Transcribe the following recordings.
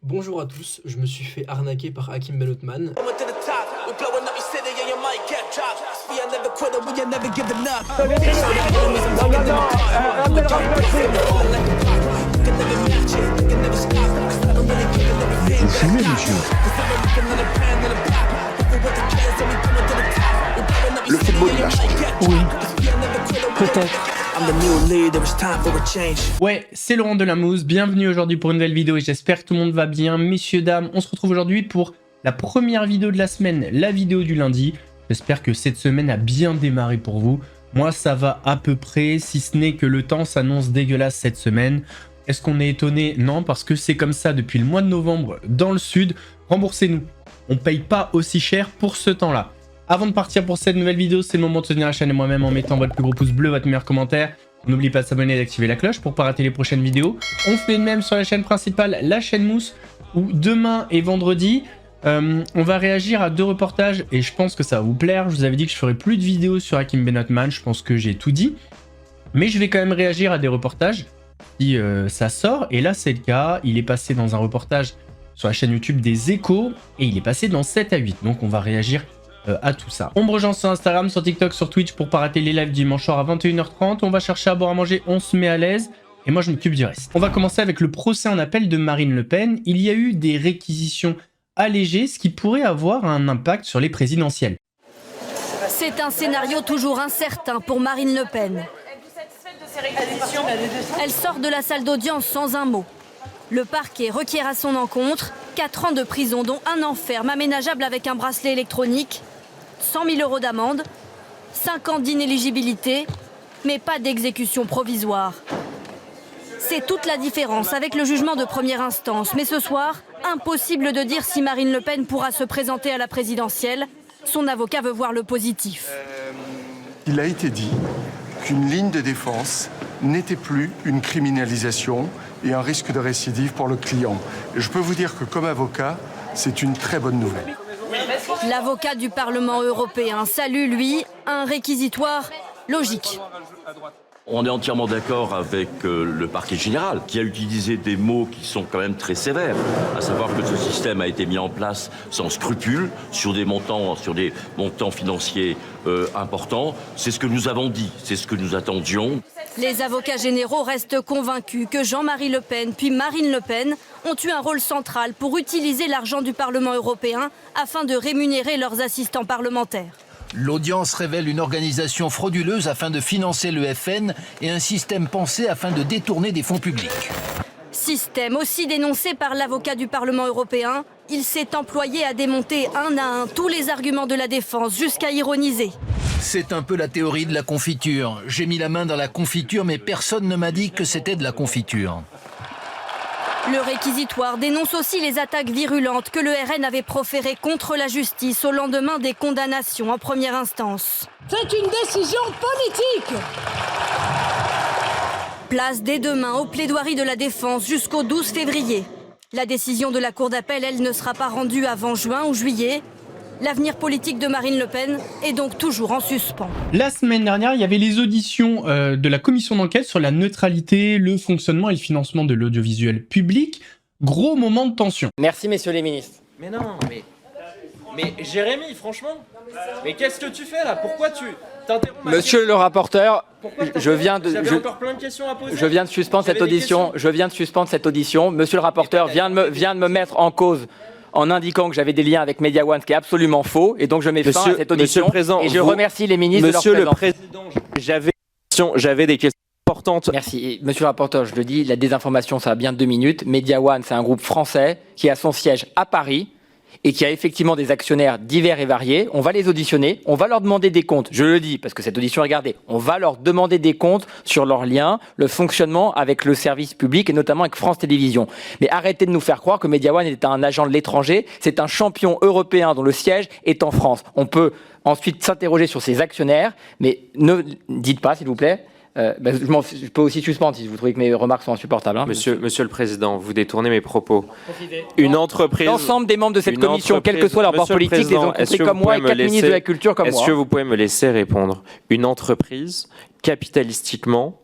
Bonjour à tous, je me suis fait arnaquer par Hakim Ben Othman. Vous fumez, monsieur? Le football, il va changer. Oui, peut-être. Ouais, c'est Laurent Delamouze, bienvenue aujourd'hui pour une nouvelle vidéo et j'espère que tout le monde va bien. Messieurs, dames, on se retrouve aujourd'hui pour la première vidéo de la semaine, la vidéo du lundi. J'espère que cette semaine a bien démarré pour vous. Moi, ça va à peu près, si ce n'est que le temps s'annonce dégueulasse cette semaine. Est-ce qu'on est étonné? Non, parce que c'est comme ça depuis le mois de novembre dans le sud. Remboursez-nous, on paye pas aussi cher pour ce temps-là. Avant de partir pour cette nouvelle vidéo, c'est le moment de soutenir la chaîne et moi-même en mettant votre plus gros pouce bleu, votre meilleur commentaire. N'oubliez pas de s'abonner et d'activer la cloche pour ne pas rater les prochaines vidéos. On fait de même sur la chaîne principale, la chaîne Mousse, où demain et vendredi, on va réagir à deux reportages et je pense que ça va vous plaire. Je vous avais dit que je ferais plus de vidéos sur Hakim Ben Othman, je pense que j'ai tout dit. Mais je vais quand même réagir à des reportages si ça sort. Et là, c'est le cas. Il est passé dans un reportage sur la chaîne YouTube des Échos et il est passé dans 7 à 8. Donc on va réagir à tout ça. On me rejoint sur Instagram, sur TikTok, sur Twitch pour pas rater les lives dimanche soir à 21h30. On va chercher à boire à manger, on se met à l'aise. Et moi, je m'occupe du reste. On va commencer avec le procès en appel de Marine Le Pen. Il y a eu des réquisitions allégées, ce qui pourrait avoir un impact sur les présidentielles. C'est un scénario toujours incertain pour Marine Le Pen. Elle sort de la salle d'audience sans un mot. Le parquet requiert à son encontre 4 ans de prison, dont un an ferme aménageable avec un bracelet électronique, 100 000 € d'amende, 5 ans d'inéligibilité, mais pas d'exécution provisoire. C'est toute la différence avec le jugement de première instance. Mais ce soir, impossible de dire si Marine Le Pen pourra se présenter à la présidentielle. Son avocat veut voir le positif. Il a été dit qu'une ligne de défense n'était plus une criminalisation et un risque de récidive pour le client. Et je peux vous dire que comme avocat, c'est une très bonne nouvelle. L'avocat du Parlement européen salue, lui, un réquisitoire logique. On est entièrement d'accord avec le parquet général, qui a utilisé des mots qui sont quand même très sévères, à savoir que ce système a été mis en place sans scrupule, sur des montants financiers importants. C'est ce que nous avons dit, c'est ce que nous attendions. Les avocats généraux restent convaincus que Jean-Marie Le Pen puis Marine Le Pen ont eu un rôle central pour utiliser l'argent du Parlement européen afin de rémunérer leurs assistants parlementaires. L'audience révèle une organisation frauduleuse afin de financer le FN et un système pensé afin de détourner des fonds publics. Système aussi dénoncé par l'avocat du Parlement européen. Il s'est employé à démonter un à un tous les arguments de la défense, jusqu'à ironiser. C'est un peu la théorie de la confiture. J'ai mis la main dans la confiture, mais personne ne m'a dit que c'était de la confiture. Le réquisitoire dénonce aussi les attaques virulentes que le RN avait proférées contre la justice au lendemain des condamnations en première instance. C'est une décision politique. Place dès demain aux plaidoiries de la défense jusqu'au 12 février. La décision de la Cour d'appel, elle, ne sera pas rendue avant juin ou juillet. L'avenir politique de Marine Le Pen est donc toujours en suspens. La semaine dernière, il y avait les auditions de la commission d'enquête sur la neutralité, le fonctionnement et le financement de l'audiovisuel public. Gros moment de tension. Merci, messieurs les ministres. Mais non, mais Jérémy, franchement, mais qu'est-ce que tu fais là? Pourquoi tu t'interromps? Monsieur le rapporteur, encore plein de questions à poser. je viens de suspendre cette audition. Je viens de suspendre cette audition. Monsieur le rapporteur vient de me mettre en cause en indiquant que j'avais des liens avec Media One, ce qui est absolument faux, et donc je mets fin à cette audition. Et je remercie les ministres de leur présence. Monsieur le Président, j'avais des questions importantes. Merci. Monsieur le rapporteur, je le dis, la désinformation, ça a bien 2 minutes. Media One, c'est un groupe français qui a son siège à Paris et qui a effectivement des actionnaires divers et variés. On va les auditionner, on va leur demander des comptes. Je le dis parce que cette audition est gardée. On va leur demander des comptes sur leurs liens, le fonctionnement avec le service public et notamment avec France Télévisions. Mais arrêtez de nous faire croire que Media One est un agent de l'étranger. C'est un champion européen dont le siège est en France. On peut ensuite s'interroger sur ses actionnaires, mais ne dites pas, s'il vous plaît. Je peux aussi suspendre si vous trouvez que mes remarques sont insupportables. Hein. Monsieur le Président, vous détournez mes propos. Une entreprise... L'ensemble des membres de cette commission, quel que soit leur bord politique, les ont compris comme moi et 4 ministres de la Culture comme moi. Est-ce que vous pouvez me laisser répondre? Une entreprise, capitalistiquement,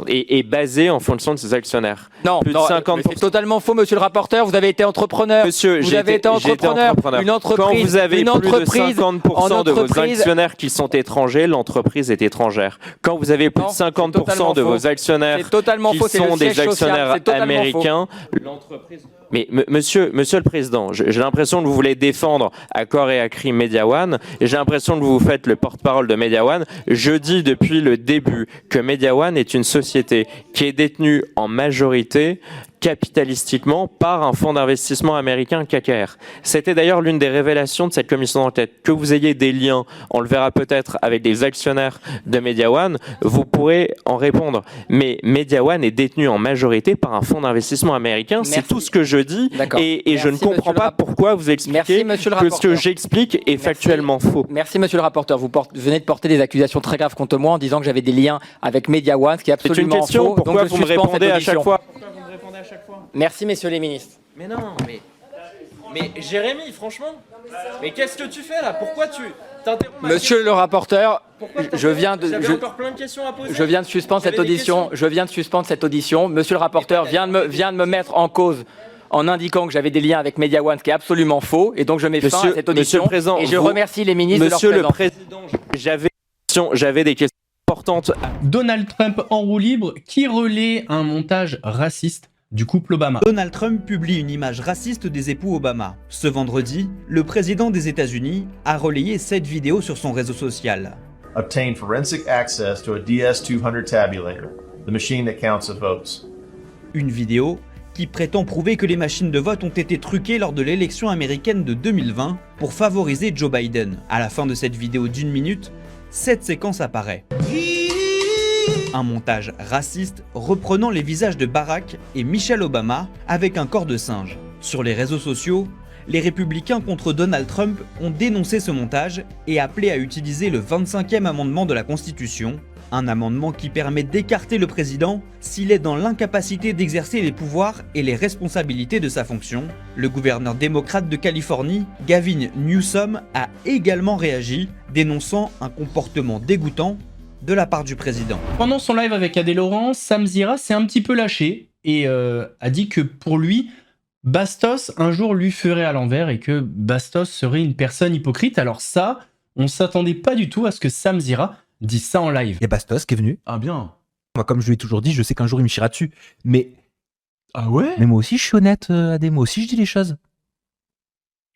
est basé en fonction de ses actionnaires. Non, plus de non, 50%. c'est totalement faux, monsieur le rapporteur. Vous avez été entrepreneur. Monsieur, vous avez été entrepreneur. Une entreprise, quand vous avez une plus de entreprise, 50% de vos actionnaires qui sont étrangers, l'entreprise est étrangère. Quand vous avez plus de 50% de vos actionnaires qui sont des actionnaires américains, l'entreprise... Mais monsieur le Président, j'ai l'impression que vous voulez défendre à corps et à cri Media One, et j'ai l'impression que vous faites le porte-parole de Media One. Je dis depuis le début que Media One est une société qui est détenue en majorité capitalistiquement par un fonds d'investissement américain KKR. C'était d'ailleurs l'une des révélations de cette commission d'enquête. Que vous ayez des liens, on le verra peut-être avec des actionnaires de Media One, vous pourrez en répondre. Mais Media One est détenu en majorité par un fonds d'investissement américain. C'est tout ce que je dis et je ne comprends pas pourquoi vous expliquez que ce que j'explique est factuellement faux. Merci monsieur le rapporteur. Vous venez de porter des accusations très graves contre moi en disant que j'avais des liens avec Media One, ce qui est absolument faux. C'est une question, pourquoi vous me répondez à chaque fois ? Merci, messieurs les ministres. Mais non, mais Jérémy, franchement, mais qu'est-ce que tu fais là? Pourquoi tu t'interromps? Monsieur le rapporteur, je viens de suspendre cette audition. Je viens de suspendre cette audition. Monsieur le rapporteur vient de me mettre en cause en indiquant que j'avais des liens avec Media One, ce qui est absolument faux, et donc je mets fin à cette audition. Et je remercie les ministres de leur présence. Monsieur le Président, j'avais des questions importantes. Donald Trump en roue libre qui relaie un montage raciste du couple Obama. Donald Trump publie une image raciste des époux Obama. Ce vendredi, le président des États-Unis a relayé cette vidéo sur son réseau social. Obtain forensic access to a DS200 tabulator, the machine that counts the votes. Une vidéo qui prétend prouver que les machines de vote ont été truquées lors de l'élection américaine de 2020 pour favoriser Joe Biden. À la fin de cette vidéo d'1 minute, cette séquence apparaît. Un montage raciste reprenant les visages de Barack et Michelle Obama avec un corps de singe. Sur les réseaux sociaux, les républicains contre Donald Trump ont dénoncé ce montage et appelé à utiliser le 25e amendement de la Constitution, un amendement qui permet d'écarter le président s'il est dans l'incapacité d'exercer les pouvoirs et les responsabilités de sa fonction. Le gouverneur démocrate de Californie, Gavin Newsom, a également réagi, dénonçant un comportement dégoûtant de la part du président. Pendant son live avec Adé Laurent, Sam Zira s'est un petit peu lâché et a dit que pour lui, Bastos un jour lui ferait à l'envers et que Bastos serait une personne hypocrite. Alors ça, on s'attendait pas du tout à ce que Sam Zira dise ça en live. Il y a Bastos qui est venu. Ah bien. Moi, comme je lui ai toujours dit, je sais qu'un jour il me chira dessus. Mais... Ah ouais? Mais moi aussi je suis honnête, Adé, moi aussi je dis les choses.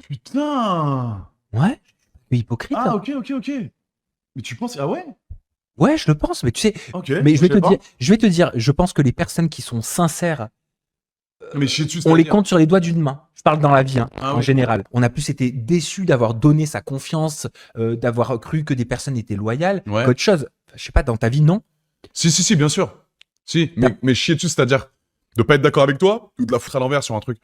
Putain. Ouais, je suis hypocrite. Ah ok. Mais tu penses... Ah ouais? Ouais, je le pense, mais tu sais, okay, mais je vais te dire, je pense que les personnes qui sont sincères, on les compte sur les doigts d'une main. Je parle dans la vie, en général. On a plus été déçus d'avoir donné sa confiance, d'avoir cru que des personnes étaient loyales, qu'autre chose. Enfin, je sais pas, dans ta vie, non? Si, bien sûr. Si, mais chier dessus, c'est-à-dire de pas être d'accord avec toi ou de la foutre à l'envers sur un truc.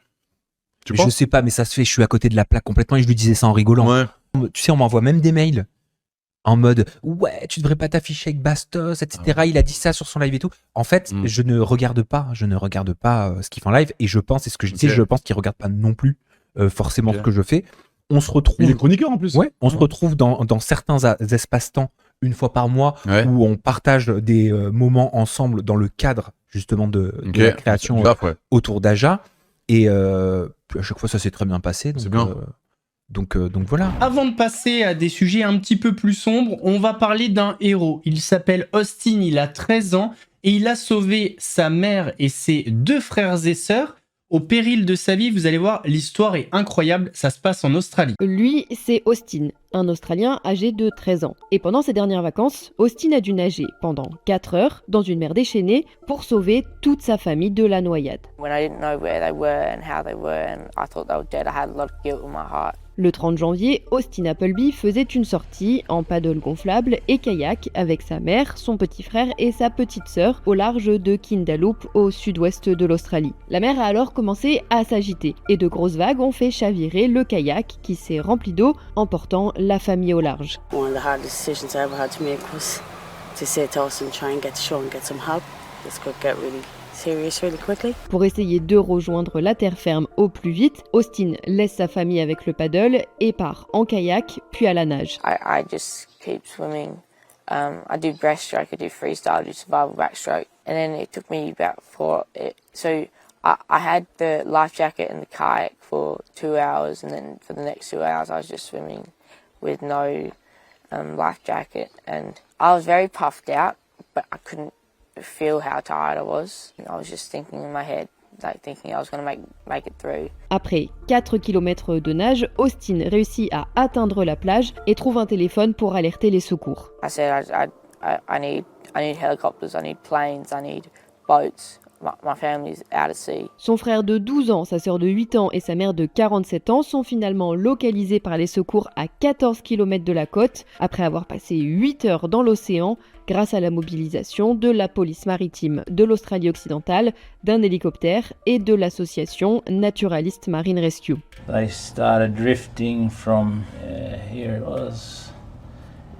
Je sais pas, mais ça se fait, je suis à côté de la plaque complètement et je lui disais ça en rigolant. Ouais. Tu sais, on m'envoie même des mails. En mode, ouais, tu devrais pas t'afficher avec Bastos, etc. Il a dit ça sur son live et tout. En fait, je ne regarde pas ce qu'il fait en live et je pense, et ce que je disais, je pense qu'il regarde pas non plus forcément ce que je fais. On se retrouve. Il est chroniqueur en plus. Ouais, on se retrouve dans certains espaces-temps une fois par mois où on partage des moments ensemble dans le cadre justement de la création autour d'Aja. Et à chaque fois, ça s'est très bien passé. C'est bien. Donc voilà. Avant de passer à des sujets un petit peu plus sombres, on va parler d'un héros. Il s'appelle Austin, il a 13 ans et il a sauvé sa mère et ses 2 frères et sœurs au péril de sa vie. Vous allez voir, l'histoire est incroyable, ça se passe en Australie. Lui, c'est Austin, un Australien âgé de 13 ans. Et pendant ses dernières vacances, Austin a dû nager pendant 4 heures dans une mer déchaînée pour sauver toute sa famille de la noyade. Le 30 janvier, Austin Appleby faisait une sortie en paddle gonflable et kayak avec sa mère, son petit frère et sa petite sœur au large de Kindalup au sud-ouest de l'Australie. La mer a alors commencé à s'agiter et de grosses vagues ont fait chavirer le kayak qui s'est rempli d'eau, emportant la famille au large. One of the hardest decisions I ever had to make was to say to Austin, try and get to shore and get some help. This could get really serious really quickly. Pour essayer de rejoindre la terre ferme au plus vite, Austin laisse sa famille avec le paddle et part en kayak puis à la nage. I just keep swimming I do breaststroke, I do freestyle, I do survival backstroke, and then it took me about I had the life jacket and the kayak for 2 hours, and then for the next 2 hours I was just swimming with no life jacket, and I was very puffed out, but I couldn't feel how tired I was. I was just thinking in my head, like thinking I was going to make it through. Après 4 km de nage, Austin réussit à atteindre la plage et trouve un téléphone pour alerter les secours. I said I need helicopters, I need planes, I need boats. My family's out at sea. Son frère de 12 ans, sa sœur de 8 ans et sa mère de 47 ans sont finalement localisés par les secours à 14 km de la côte, après avoir passé 8 heures dans l'océan, grâce à la mobilisation de la police maritime de l'Australie-Occidentale, d'un hélicoptère et de l'association Naturalist Marine Rescue. They started drifting from here it was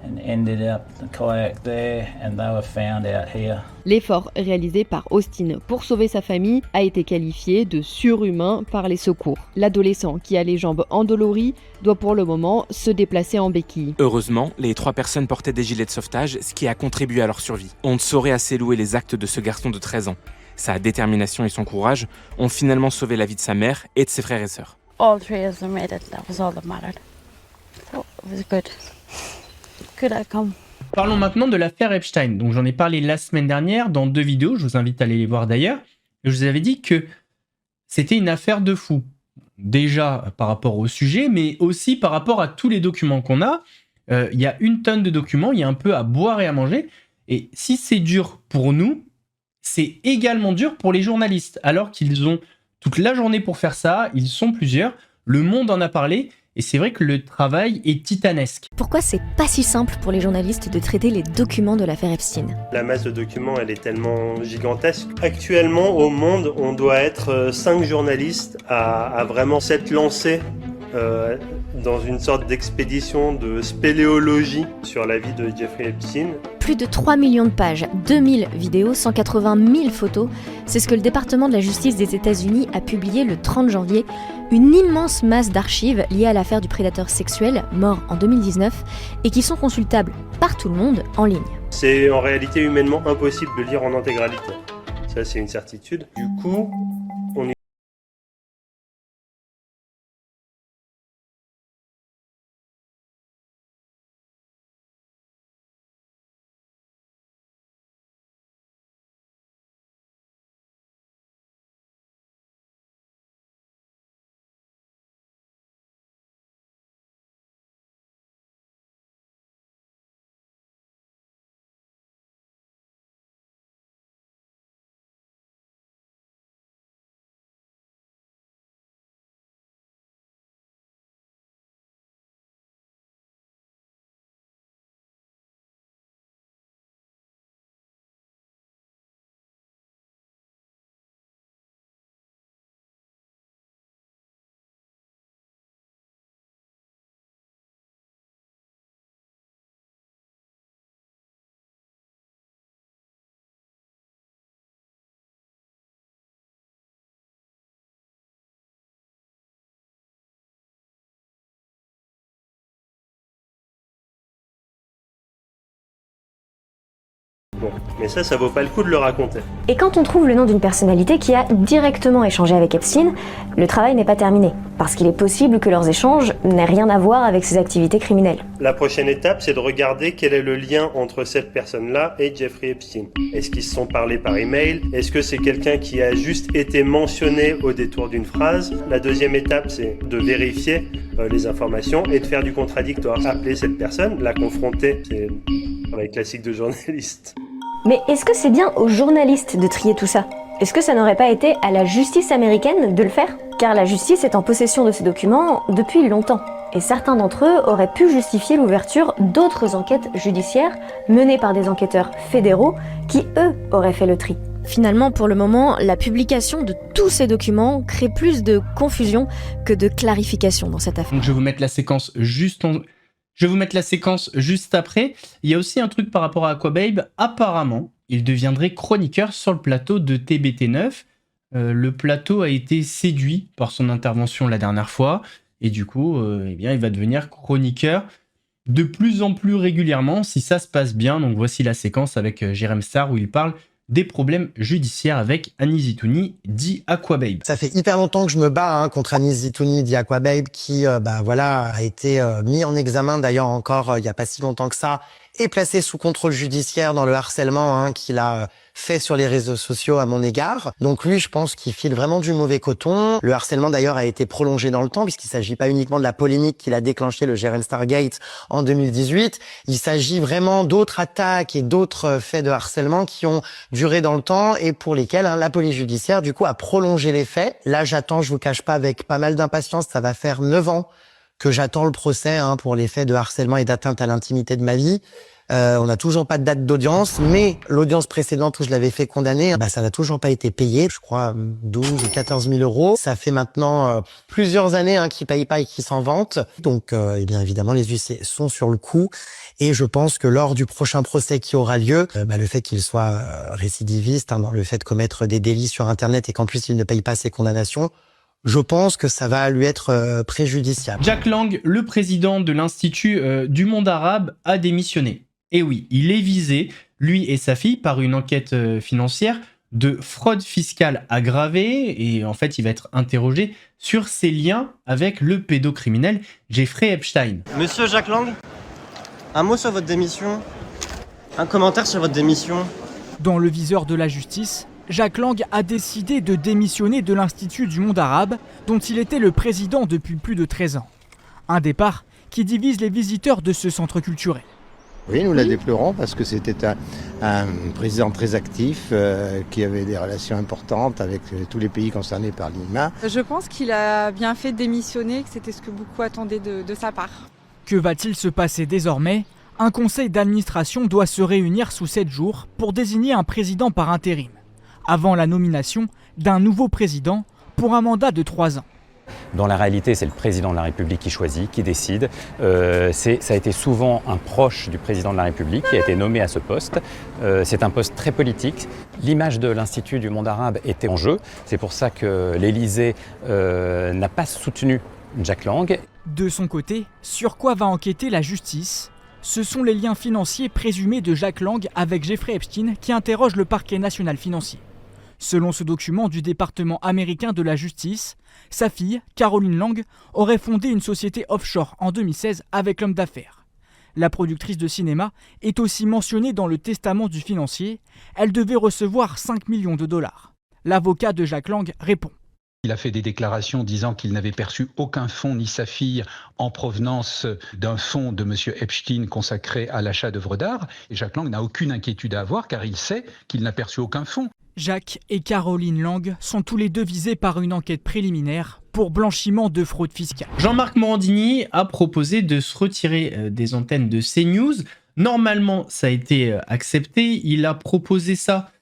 and ended up the kayak there, and they were found out here. L'effort réalisé par Austin pour sauver sa famille a été qualifié de surhumain par les secours. L'adolescent, qui a les jambes endolories, doit pour le moment se déplacer en béquille. Heureusement, les 3 personnes portaient des gilets de sauvetage, ce qui a contribué à leur survie. On ne saurait assez louer les actes de ce garçon de 13 ans. Sa détermination et son courage ont finalement sauvé la vie de sa mère et de ses frères et sœurs. All 3 of them made it. That was all that mattered. So it was good. Good outcome. Parlons maintenant de l'affaire Epstein. Donc j'en ai parlé la semaine dernière dans 2 vidéos, je vous invite à aller les voir d'ailleurs. Je vous avais dit que c'était une affaire de fou. Déjà par rapport au sujet, mais aussi par rapport à tous les documents qu'on a. Il y a 1 tonne de documents, il y a un peu à boire et à manger. Et si c'est dur pour nous, c'est également dur pour les journalistes. Alors qu'ils ont toute la journée pour faire ça, ils sont plusieurs. Le Monde en a parlé. Et c'est vrai que le travail est titanesque. Pourquoi c'est pas si simple pour les journalistes de traiter les documents de l'affaire Epstein? La masse de documents, elle est tellement gigantesque. Actuellement, au Monde, on doit être 5 journalistes à vraiment s'être lancés dans une sorte d'expédition de spéléologie sur la vie de Jeffrey Epstein. Plus de 3 millions de pages, 2000 vidéos, 180 000 photos, c'est ce que le département de la justice des États-Unis a publié le 30 janvier. Une immense masse d'archives liées à l'affaire du prédateur sexuel, mort en 2019, et qui sont consultables par tout le monde en ligne. C'est en réalité humainement impossible de lire en intégralité. Ça, c'est une certitude. Du coup, on est... Bon, mais ça vaut pas le coup de le raconter. Et quand on trouve le nom d'une personnalité qui a directement échangé avec Epstein, le travail n'est pas terminé, parce qu'il est possible que leurs échanges n'aient rien à voir avec ses activités criminelles. La prochaine étape, c'est de regarder quel est le lien entre cette personne-là et Jeffrey Epstein. Est-ce qu'ils se sont parlé par email? Est-ce que c'est quelqu'un qui a juste été mentionné au détour d'une phrase? La deuxième étape, c'est de vérifier les informations et de faire du contradictoire. Appeler cette personne, la confronter, c'est un travail classique de journaliste. Mais est-ce que c'est bien aux journalistes de trier tout ça? Est-ce que ça n'aurait pas été à la justice américaine de le faire? Car la justice est en possession de ces documents depuis longtemps. Et certains d'entre eux auraient pu justifier l'ouverture d'autres enquêtes judiciaires menées par des enquêteurs fédéraux qui, eux, auraient fait le tri. Finalement, pour le moment, la publication de tous ces documents crée plus de confusion que de clarification dans cette affaire. Donc je vais vous mettre la séquence juste après. Il y a aussi un truc par rapport à Aquababe. Apparemment, il deviendrait chroniqueur sur le plateau de TBT9. Le plateau a été séduit par son intervention la dernière fois. Et du coup, eh bien, il va devenir chroniqueur. de plus en plus régulièrement si ça se passe bien. Donc voici la séquence avec Jérém Sarr où il parle des problèmes judiciaires avec Anis Zitouni, dit Aquababe. Ça fait hyper longtemps que je me bats contre Anis Zitouni, dit Aquababe, qui voilà, a été mis en examen d'ailleurs encore il n'y a pas si longtemps que ça, et placé sous contrôle judiciaire dans le harcèlement qu'il a fait sur les réseaux sociaux à mon égard. Donc lui, je pense qu'il file vraiment du mauvais coton. Le harcèlement d'ailleurs a été prolongé dans le temps, puisqu'il s'agit pas uniquement de la polémique qu'il a déclenché, le Jérém Stargate, en 2018. Il s'agit vraiment d'autres attaques et d'autres faits de harcèlement qui ont duré dans le temps et pour lesquels la police judiciaire, du coup, a prolongé les faits. Là, j'attends, je vous cache pas, avec pas mal d'impatience, ça va faire 9 ans que j'attends le procès pour les faits de harcèlement et d'atteinte à l'intimité de ma vie. On n'a toujours pas de date d'audience, mais l'audience précédente où je l'avais fait condamner, ça n'a toujours pas été payé. Je crois 12 ou 14 000 euros. Ça fait maintenant plusieurs années qu'ils payent pas et qu'ils s'en vantent. Donc, eh bien évidemment, les huissiers sont sur le coup. Et je pense que lors du prochain procès qui aura lieu, le fait qu'il soit récidiviste dans le fait de commettre des délits sur Internet et qu'en plus il ne paye pas ses condamnations, je pense que ça va lui être préjudiciable. Jack Lang, le président de l'Institut du monde arabe, a démissionné. Et oui, il est visé, lui et sa fille, par une enquête financière de fraude fiscale aggravée. Et en fait, il va être interrogé sur ses liens avec le pédocriminel Jeffrey Epstein. Monsieur Jack Lang, un mot sur votre démission. Un commentaire sur votre démission. Dans le viseur de la justice, Jack Lang a décidé de démissionner de l'Institut du monde arabe, dont il était le président depuis plus de 13 ans. Un départ qui divise les visiteurs de ce centre culturel. Oui, nous la déplorons parce que c'était un président très actif qui avait des relations importantes avec tous les pays concernés par l'IMA. Je pense qu'il a bien fait de démissionner, que c'était ce que beaucoup attendaient de sa part. Que va-t-il se passer désormais ? Un conseil d'administration doit se réunir sous 7 jours pour désigner un président par intérim, avant la nomination d'un nouveau président pour un mandat de 3 ans. Dans la réalité, c'est le président de la République qui choisit, qui décide. Ça a été souvent un proche du président de la République qui a été nommé à ce poste. C'est un poste très politique. L'image de l'Institut du monde arabe était en jeu. C'est pour ça que l'Élysée n'a pas soutenu Jack Lang. De son côté, sur quoi va enquêter la justice ? Ce sont les liens financiers présumés de Jack Lang avec Jeffrey Epstein qui interrogent le parquet national financier. Selon ce document du département américain de la justice, sa fille, Caroline Lang, aurait fondé une société offshore en 2016 avec l'homme d'affaires. La productrice de cinéma est aussi mentionnée dans le testament du financier. Elle devait recevoir 5 millions de dollars. L'avocat de Jack Lang répond. Il a fait des déclarations disant qu'il n'avait perçu aucun fonds ni sa fille en provenance d'un fonds de M. Epstein consacré à l'achat d'œuvres d'art. Et Jack Lang n'a aucune inquiétude à avoir car il sait qu'il n'a perçu aucun fonds. Jack et Caroline Lang sont tous les deux visés par une enquête préliminaire pour blanchiment de fraude fiscale. Jean-Marc Morandini a proposé de se retirer des antennes de CNews. Normalement, ça a été accepté. Il a proposé ça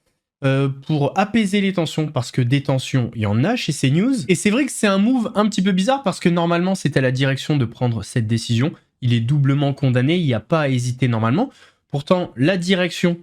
pour apaiser les tensions, parce que des tensions, il y en a chez CNews. Et c'est vrai que c'est un move un petit peu bizarre, parce que normalement, c'est à la direction de prendre cette décision. Il est doublement condamné, il n'y a pas à hésiter normalement. Pourtant, la direction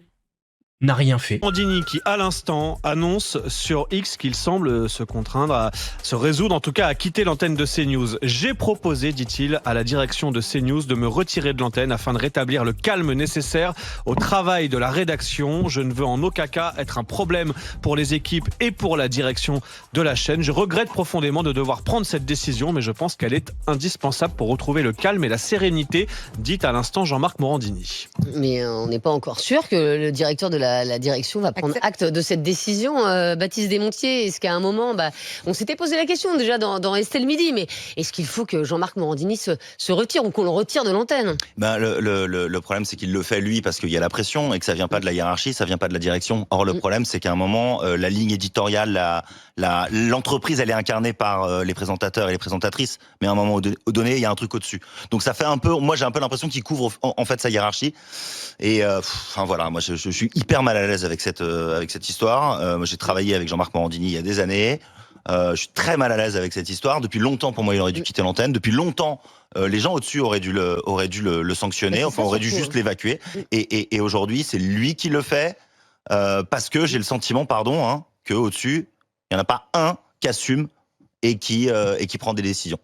n'a rien fait. Morandini qui, à l'instant, annonce sur X qu'il semble se contraindre à se résoudre, en tout cas à quitter l'antenne de CNews. J'ai proposé, dit-il, à la direction de CNews de me retirer de l'antenne afin de rétablir le calme nécessaire au travail de la rédaction. Je ne veux en aucun cas être un problème pour les équipes et pour la direction de la chaîne. Je regrette profondément de devoir prendre cette décision, mais je pense qu'elle est indispensable pour retrouver le calme et la sérénité, dit à l'instant Jean-Marc Morandini. Mais on n'est pas encore sûr que le directeur de la direction va prendre acte de cette décision, Baptiste Desmontiers. Est-ce qu'à un moment, on s'était posé la question déjà dans Estelle Midi, mais est-ce qu'il faut que Jean-Marc Morandini se retire ou qu'on le retire de l'antenne ? Le problème, c'est qu'il le fait lui parce qu'il y a la pression et que ça vient pas de la hiérarchie, ça vient pas de la direction. Or, le problème, c'est qu'à un moment, la ligne éditoriale, l'entreprise, elle est incarnée par les présentateurs et les présentatrices, mais à un moment donné, il y a un truc au-dessus. Donc ça fait un peu, moi j'ai un peu l'impression qu'il couvre en fait sa hiérarchie. Et voilà, moi je suis hyper mal à l'aise avec cette histoire. Moi j'ai travaillé avec Jean-Marc Morandini il y a des années. Je suis très mal à l'aise avec cette histoire. Depuis longtemps, pour moi, il aurait dû quitter l'antenne. Depuis longtemps, les gens au-dessus auraient dû le sanctionner, aurait dû juste l'évacuer. Et aujourd'hui, c'est lui qui le fait parce que j'ai le sentiment, que au-dessus, il n'y en a pas un qui assume et qui prend des décisions.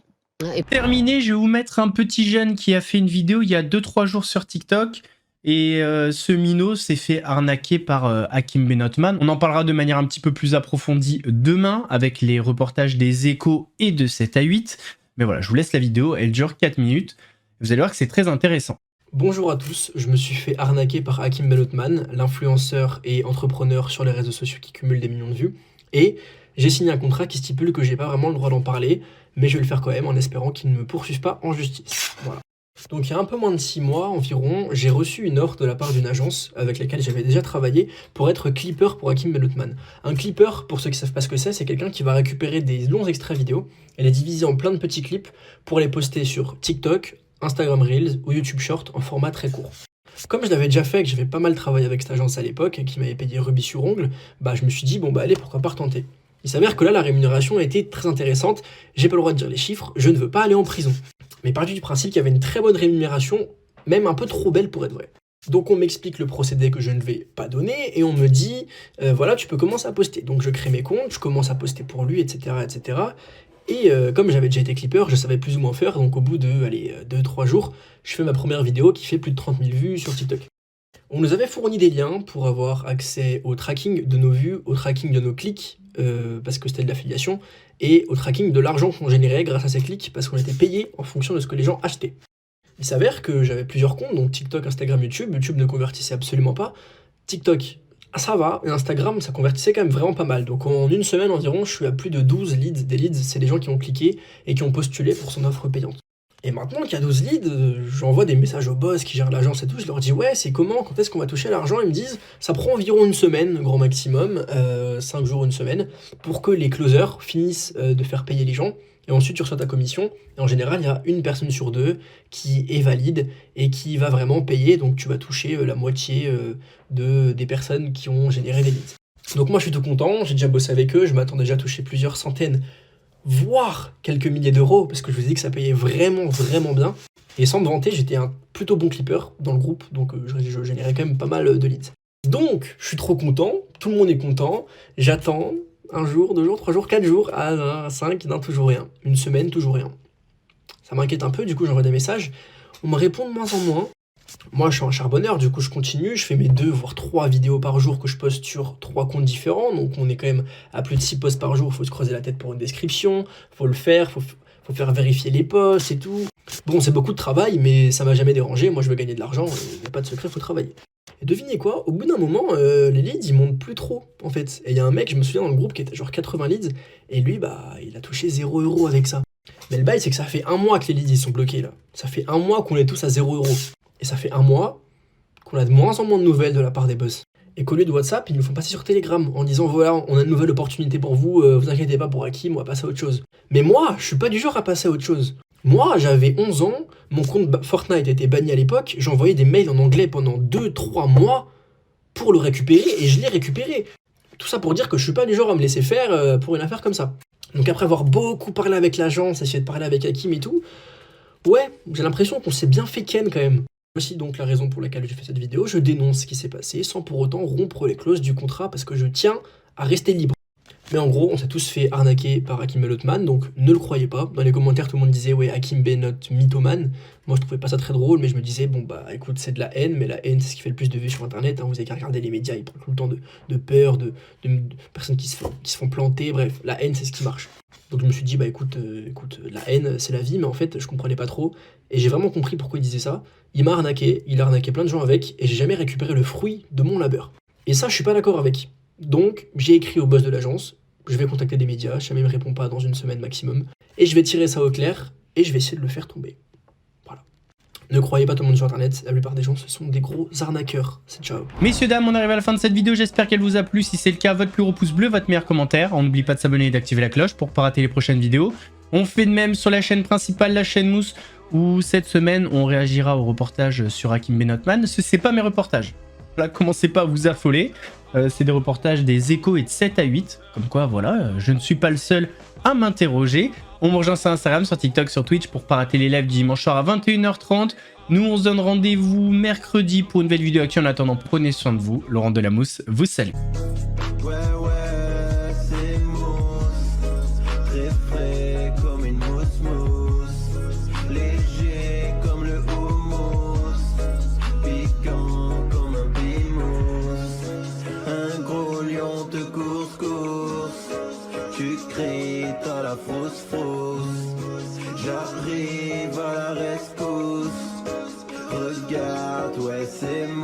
Et terminé, je vais vous mettre un petit jeune qui a fait une vidéo il y a 2-3 jours sur TikTok. Et ce minot s'est fait arnaquer par Hakim Benotman. On en parlera de manière un petit peu plus approfondie demain avec les reportages des Échos et de 7 à 8. Mais voilà, je vous laisse la vidéo, elle dure 4 minutes. Vous allez voir que c'est très intéressant. Bonjour à tous, je me suis fait arnaquer par Hakim Benotman, l'influenceur et entrepreneur sur les réseaux sociaux qui cumule des millions de vues. Et j'ai signé un contrat qui stipule que j'ai pas vraiment le droit d'en parler, mais je vais le faire quand même en espérant qu'il ne me poursuive pas en justice. Voilà. Donc il y a un peu moins de 6 mois environ, j'ai reçu une offre de la part d'une agence avec laquelle j'avais déjà travaillé pour être clipper pour Hakim Benotman. Un clipper, pour ceux qui savent pas ce que c'est quelqu'un qui va récupérer des longs extraits vidéo et les diviser en plein de petits clips pour les poster sur TikTok, Instagram Reels ou YouTube Short en format très court. Comme je l'avais déjà fait et que j'avais pas mal travaillé avec cette agence à l'époque et qui m'avait payé rubis sur ongle, je me suis dit bon allez, pourquoi pas retenter. Il s'avère que là la rémunération a été très intéressante, j'ai pas le droit de dire les chiffres, je ne veux pas aller en prison. Mais parti du principe qu'il y avait une très bonne rémunération, même un peu trop belle pour être vrai. Donc on m'explique le procédé que je ne vais pas donner et on me dit voilà, tu peux commencer à poster. Donc je crée mes comptes, je commence à poster pour lui, etc. etc. Et comme j'avais déjà été clipper, je savais plus ou moins faire, donc au bout de 2-3 jours, je fais ma première vidéo qui fait plus de 30 000 vues sur TikTok. On nous avait fourni des liens pour avoir accès au tracking de nos vues, au tracking de nos clics, parce que c'était de l'affiliation, et au tracking de l'argent qu'on générait grâce à ces clics, parce qu'on était payé en fonction de ce que les gens achetaient. Il s'avère que j'avais plusieurs comptes, donc TikTok, Instagram, YouTube. YouTube ne convertissait absolument pas. TikTok, ça va, et Instagram, ça convertissait quand même vraiment pas mal. Donc en une semaine environ, je suis à plus de 12 leads. Des leads, c'est des gens qui ont cliqué et qui ont postulé pour son offre payante. Et maintenant qu'il y a 12 leads, j'envoie des messages au boss qui gère l'agence et tout, je leur dis ouais, c'est comment, quand est-ce qu'on va toucher l'argent? Ils me disent ça prend environ une semaine, grand maximum, 5 jours, une semaine, pour que les closers finissent de faire payer les gens, et ensuite tu reçois ta commission, et en général il y a une personne sur deux qui est valide et qui va vraiment payer, donc tu vas toucher la moitié des personnes qui ont généré des leads. Donc moi je suis tout content, j'ai déjà bossé avec eux, je m'attends déjà à toucher plusieurs centaines, voire quelques milliers d'euros, parce que je vous ai dit que ça payait vraiment, vraiment bien. Et sans me vanter, j'étais un plutôt bon clipper dans le groupe, donc je générais quand même pas mal de leads. Donc, je suis trop content, tout le monde est content, j'attends un jour, 2 jours, 3 jours, 4 jours, à 5, toujours rien. Une semaine, toujours rien. Ça m'inquiète un peu, du coup j'envoie des messages, on me répond de moins en moins. Moi je suis un charbonneur, du coup je continue, je fais mes 2 voire 3 vidéos par jour que je poste sur 3 comptes différents, donc on est quand même à plus de 6 posts par jour, faut se creuser la tête pour une description, faut le faire, faut faire vérifier les posts et tout. Bon, c'est beaucoup de travail, mais ça m'a jamais dérangé, moi je veux gagner de l'argent, il n'y a pas de secret, faut travailler. Et devinez quoi, au bout d'un moment, les leads ils montent plus trop en fait. Et il y a un mec, je me souviens dans le groupe, qui était genre 80 leads, et lui il a touché 0 € avec ça. Mais le bail c'est que ça fait 1 mois que les leads ils sont bloqués là. Ça fait 1 mois qu'on est tous à 0 €. Et ça fait 1 mois qu'on a de moins en moins de nouvelles de la part des boss. Et qu'au lieu de WhatsApp, ils nous font passer sur Telegram en disant voilà, on a une nouvelle opportunité pour vous, vous inquiétez pas pour Hakim, on va passer à autre chose. Mais moi, je suis pas du genre à passer à autre chose. Moi, j'avais 11 ans, mon compte Fortnite était banni à l'époque, j'envoyais des mails en anglais pendant 2-3 mois pour le récupérer et je l'ai récupéré. Tout ça pour dire que je suis pas du genre à me laisser faire pour une affaire comme ça. Donc après avoir beaucoup parlé avec l'agence, essayé de parler avec Hakim et tout, ouais, j'ai l'impression qu'on s'est bien fait ken quand même. Aussi donc la raison pour laquelle j'ai fait cette vidéo, je dénonce ce qui s'est passé sans pour autant rompre les clauses du contrat parce que je tiens à rester libre. Mais en gros, on s'est tous fait arnaquer par Hakim Benotman, donc ne le croyez pas. Dans les commentaires, tout le monde disait ouais, Hakim Benot mythomane. Moi, je trouvais pas ça très drôle, mais je me disais bon bah écoute, c'est de la haine, mais la haine c'est ce qui fait le plus de vues sur internet. Hein. Vous avez qu'à regarder les médias, ils parlent tout le temps de peur, de personnes qui se font planter. Bref, la haine c'est ce qui marche. Donc je me suis dit bah écoute, la haine c'est la vie, mais en fait je comprenais pas trop. Et j'ai vraiment compris pourquoi il disait ça. Il m'a arnaqué, il a arnaqué plein de gens avec, et j'ai jamais récupéré le fruit de mon labeur. Et ça, je suis pas d'accord avec. Donc, j'ai écrit au boss de l'agence, je vais contacter des médias, si jamais il me répond pas dans une semaine maximum, et je vais tirer ça au clair, et je vais essayer de le faire tomber. Voilà. Ne croyez pas tout le monde sur internet, la plupart des gens, ce sont des gros arnaqueurs. C'est ciao. Messieurs, dames, on arrive à la fin de cette vidéo, j'espère qu'elle vous a plu. Si c'est le cas, votre plus gros pouce bleu, votre meilleur commentaire. On n'oublie pas de s'abonner et d'activer la cloche pour pas rater les prochaines vidéos. On fait de même sur la chaîne principale, la chaîne Mousse, où cette semaine, on réagira au reportage sur Hakim Benotman. C'est pas mes reportages. Là, commencez pas à vous affoler. C'est des reportages des Échos et de 7 à 8. Comme quoi, voilà, je ne suis pas le seul à m'interroger. On me rejoint sur Instagram, sur TikTok, sur Twitch pour pas rater les lives du dimanche soir à 21h30. Nous, on se donne rendez-vous mercredi pour une nouvelle vidéo actu. En attendant, prenez soin de vous. Laurent Delamousse vous salue. Très frais comme une mousse. la fausse fausse. J'arrive à la rescousse. Regarde, ouais c'est moi.